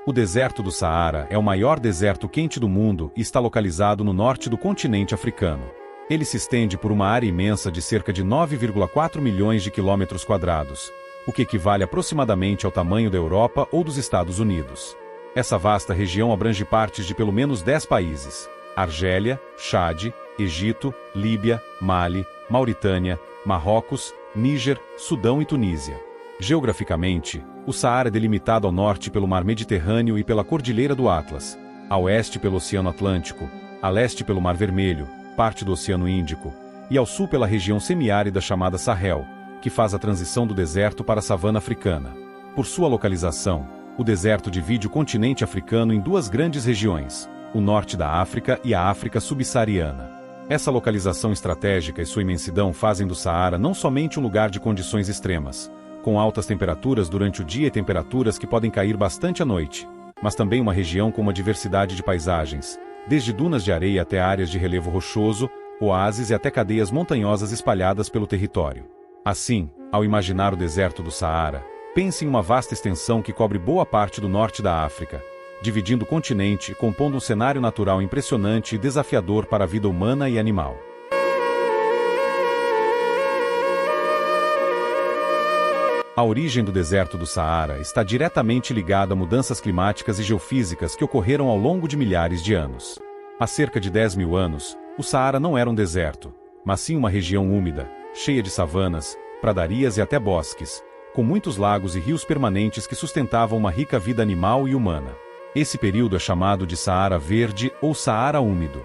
O deserto do Saara é o maior deserto quente do mundo e está localizado no norte do continente africano. Ele se estende por uma área imensa de cerca de 9,4 milhões de quilômetros quadrados, o que equivale aproximadamente ao tamanho da Europa ou dos Estados Unidos. Essa vasta região abrange partes de pelo menos 10 países: Argélia, Chade, Egito, Líbia, Mali, Mauritânia, Marrocos, Níger, Sudão e Tunísia. Geograficamente, o Saara é delimitado ao norte pelo Mar Mediterrâneo e pela Cordilheira do Atlas, a oeste pelo Oceano Atlântico, a leste pelo Mar Vermelho, parte do Oceano Índico, e ao sul pela região semiárida chamada Sahel, que faz a transição do deserto para a savana africana. Por sua localização, o deserto divide o continente africano em duas grandes regiões, o norte da África e a África subsaariana. Essa localização estratégica e sua imensidão fazem do Saara não somente um lugar de condições extremas, com altas temperaturas durante o dia e temperaturas que podem cair bastante à noite, mas também uma região com uma diversidade de paisagens, desde dunas de areia até áreas de relevo rochoso, oásis e até cadeias montanhosas espalhadas pelo território. Assim, ao imaginar o deserto do Saara, pense em uma vasta extensão que cobre boa parte do norte da África, dividindo o continente e compondo um cenário natural impressionante e desafiador para a vida humana e animal. A origem do deserto do Saara está diretamente ligada a mudanças climáticas e geofísicas que ocorreram ao longo de milhares de anos. Há cerca de 10 mil anos, o Saara não era um deserto, mas sim uma região úmida, cheia de savanas, pradarias e até bosques, com muitos lagos e rios permanentes que sustentavam uma rica vida animal e humana. Esse período é chamado de Saara Verde ou Saara Úmido.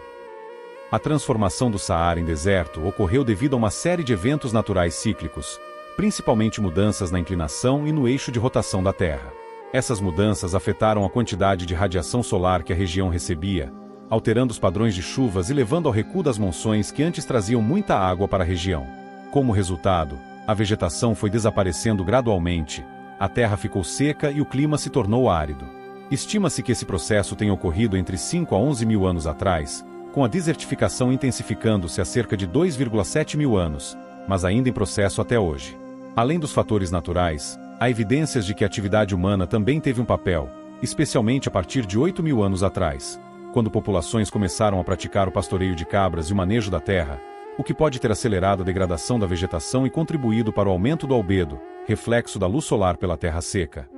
A transformação do Saara em deserto ocorreu devido a uma série de eventos naturais cíclicos, principalmente mudanças na inclinação e no eixo de rotação da Terra. Essas mudanças afetaram a quantidade de radiação solar que a região recebia, alterando os padrões de chuvas e levando ao recuo das monções que antes traziam muita água para a região. Como resultado, a vegetação foi desaparecendo gradualmente, a terra ficou seca e o clima se tornou árido. Estima-se que esse processo tenha ocorrido entre 5 a 11 mil anos atrás, com a desertificação intensificando-se há cerca de 2,7 mil anos, mas ainda em processo até hoje. Além dos fatores naturais, há evidências de que a atividade humana também teve um papel, especialmente a partir de 8 mil anos atrás, quando populações começaram a praticar o pastoreio de cabras e o manejo da terra, o que pode ter acelerado a degradação da vegetação e contribuído para o aumento do albedo, reflexo da luz solar pela terra seca,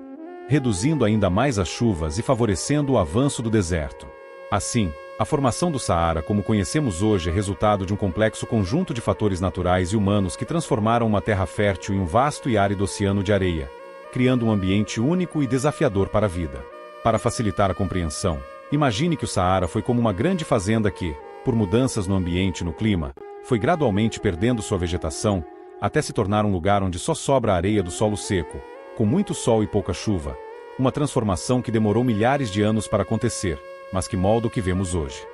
reduzindo ainda mais as chuvas e favorecendo o avanço do deserto. Assim, a formação do Saara como conhecemos hoje é resultado de um complexo conjunto de fatores naturais e humanos que transformaram uma terra fértil em um vasto e árido oceano de areia, criando um ambiente único e desafiador para a vida. Para facilitar a compreensão, imagine que o Saara foi como uma grande fazenda que, por mudanças no ambiente e no clima, foi gradualmente perdendo sua vegetação, até se tornar um lugar onde só sobra a areia do solo seco, com muito sol e pouca chuva, uma transformação que demorou milhares de anos para acontecer, mas que molda o que vemos hoje.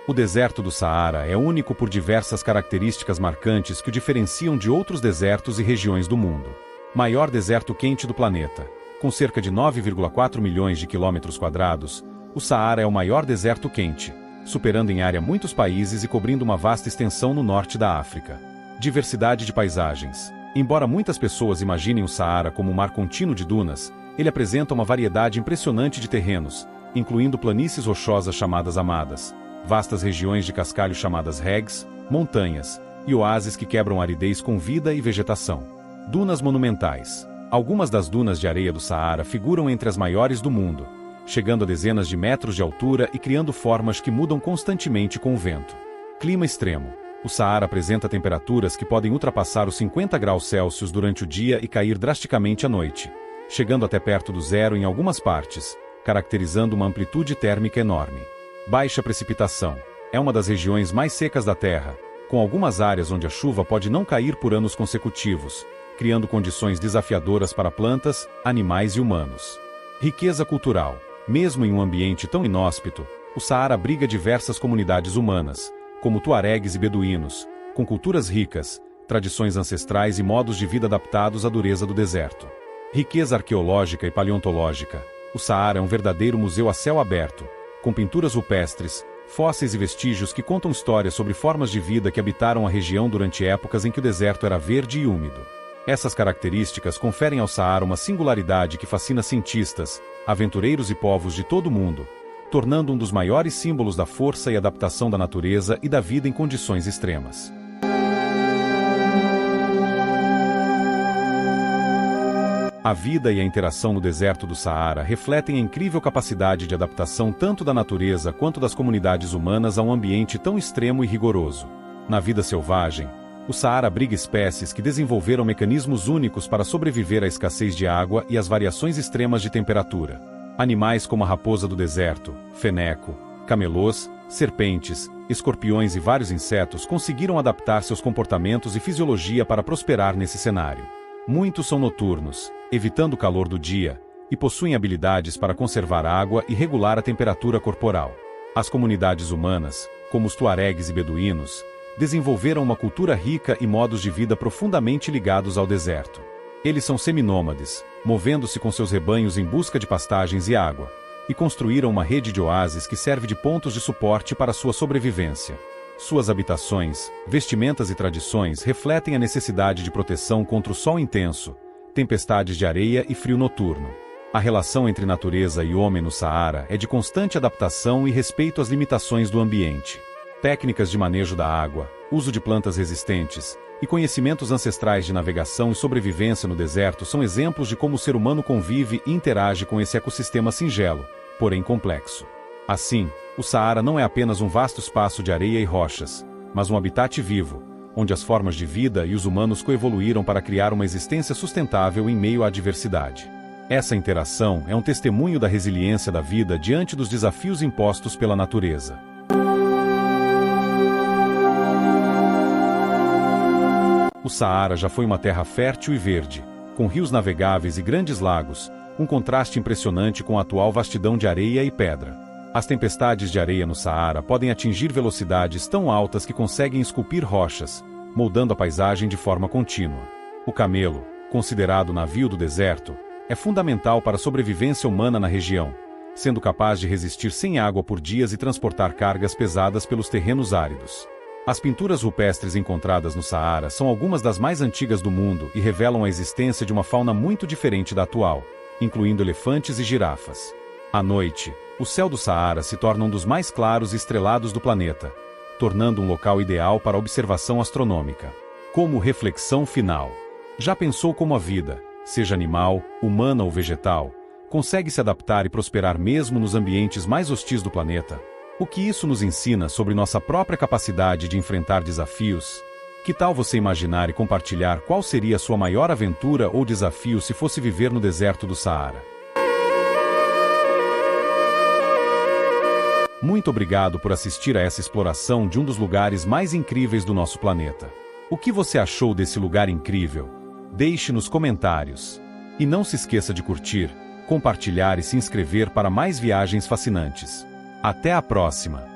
O deserto do Saara é único por diversas características marcantes que o diferenciam de outros desertos e regiões do mundo. Maior deserto quente do planeta. Com cerca de 9,4 milhões de quilômetros quadrados, o Saara é o maior deserto quente, superando em área muitos países e cobrindo uma vasta extensão no norte da África. Diversidade de paisagens. Embora muitas pessoas imaginem o Saara como um mar contínuo de dunas, ele apresenta uma variedade impressionante de terrenos, incluindo planícies rochosas chamadas amadas, vastas regiões de cascalho chamadas regs, montanhas, e oásis que quebram a aridez com vida e vegetação. Dunas monumentais. Algumas das dunas de areia do Saara figuram entre as maiores do mundo, chegando a dezenas de metros de altura e criando formas que mudam constantemente com o vento. Clima extremo. O Saara apresenta temperaturas que podem ultrapassar os 50 graus Celsius durante o dia e cair drasticamente à noite, chegando até perto do zero em algumas partes, caracterizando uma amplitude térmica enorme. Baixa precipitação. É uma das regiões mais secas da Terra, com algumas áreas onde a chuva pode não cair por anos consecutivos, criando condições desafiadoras para plantas, animais e humanos. Riqueza cultural. Mesmo em um ambiente tão inóspito, o Saara abriga diversas comunidades humanas, como tuaregues e beduínos, com culturas ricas, tradições ancestrais e modos de vida adaptados à dureza do deserto. Riqueza arqueológica e paleontológica. O Saara é um verdadeiro museu a céu aberto, com pinturas rupestres, fósseis e vestígios que contam histórias sobre formas de vida que habitaram a região durante épocas em que o deserto era verde e úmido. Essas características conferem ao Saara uma singularidade que fascina cientistas, aventureiros e povos de todo o mundo, tornando um dos maiores símbolos da força e adaptação da natureza e da vida em condições extremas. A vida e a interação no deserto do Saara refletem a incrível capacidade de adaptação tanto da natureza quanto das comunidades humanas a um ambiente tão extremo e rigoroso. Na vida selvagem, o Saara abriga espécies que desenvolveram mecanismos únicos para sobreviver à escassez de água e às variações extremas de temperatura. Animais como a raposa do deserto, feneco, camelôs, serpentes, escorpiões e vários insetos conseguiram adaptar seus comportamentos e fisiologia para prosperar nesse cenário. Muitos são noturnos, evitando o calor do dia, e possuem habilidades para conservar água e regular a temperatura corporal. As comunidades humanas, como os tuaregues e beduínos, desenvolveram uma cultura rica e modos de vida profundamente ligados ao deserto. Eles são seminômades, movendo-se com seus rebanhos em busca de pastagens e água, e construíram uma rede de oásis que serve de pontos de suporte para sua sobrevivência. Suas habitações, vestimentas e tradições refletem a necessidade de proteção contra o sol intenso, tempestades de areia e frio noturno. A relação entre natureza e homem no Saara é de constante adaptação e respeito às limitações do ambiente. Técnicas de manejo da água, uso de plantas resistentes e conhecimentos ancestrais de navegação e sobrevivência no deserto são exemplos de como o ser humano convive e interage com esse ecossistema singelo, porém complexo. Assim, o Saara não é apenas um vasto espaço de areia e rochas, mas um habitat vivo, onde as formas de vida e os humanos coevoluíram para criar uma existência sustentável em meio à adversidade. Essa interação é um testemunho da resiliência da vida diante dos desafios impostos pela natureza. O Saara já foi uma terra fértil e verde, com rios navegáveis e grandes lagos, um contraste impressionante com a atual vastidão de areia e pedra. As tempestades de areia no Saara podem atingir velocidades tão altas que conseguem esculpir rochas, moldando a paisagem de forma contínua. O camelo, considerado o navio do deserto, é fundamental para a sobrevivência humana na região, sendo capaz de resistir sem água por dias e transportar cargas pesadas pelos terrenos áridos. As pinturas rupestres encontradas no Saara são algumas das mais antigas do mundo e revelam a existência de uma fauna muito diferente da atual, incluindo elefantes e girafas. À noite, o céu do Saara se torna um dos mais claros e estrelados do planeta, tornando um local ideal para observação astronômica. Como reflexão final, já pensou como a vida, seja animal, humana ou vegetal, consegue se adaptar e prosperar mesmo nos ambientes mais hostis do planeta? O que isso nos ensina sobre nossa própria capacidade de enfrentar desafios? Que tal você imaginar e compartilhar qual seria a sua maior aventura ou desafio se fosse viver no deserto do Saara? Muito obrigado por assistir a essa exploração de um dos lugares mais incríveis do nosso planeta. O que você achou desse lugar incrível? Deixe nos comentários. E não se esqueça de curtir, compartilhar e se inscrever para mais viagens fascinantes. Até a próxima!